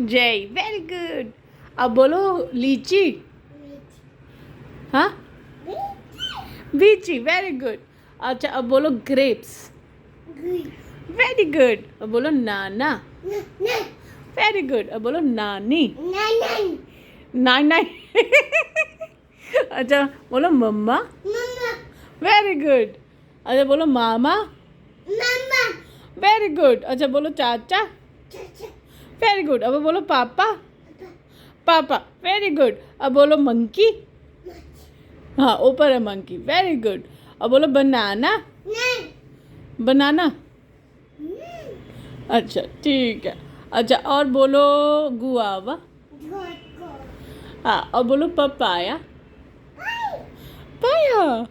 जय, very good. अब बोलो लीची। हाँ, लीची, वेरी गुड। अच्छा अब बोलो ग्रेप्स। Very good. अब बोलो नाना। Very good. अब बोलो नानी। नानी। अच्छा बोलो मम्मा। Very good. अच्छा बोलो मामा। Very good. अच्छा बोलो चाचा। Very good. अब बोलो पापा। पापा, वेरी गुड। अब बोलो मंकी। हाँ ऊपर है मंकी, वेरी गुड। अब बोलो बनाना। बनाना। अच्छा ठीक है। अच्छा और बोलो गुआवा। हाँ और बोलो पपाया। पाया।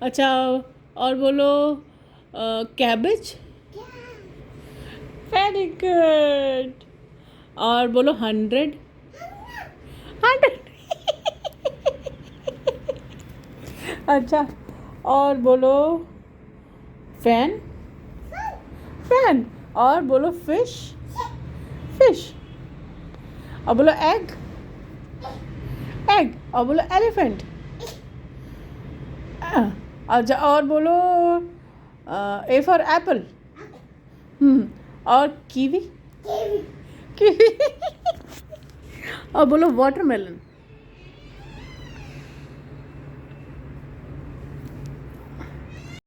अच्छा और बोलो कैबेज। Very good. और बोलो 100। 100। अच्छा और बोलो फैन। फैन। और बोलो फिश। फिश। और बोलो एग। एग। और बोलो एलिफेंट। अच्छा और बोलो ए फॉर एप्पल। और कीवी। कीवी। और बोलो वाटरमेलन।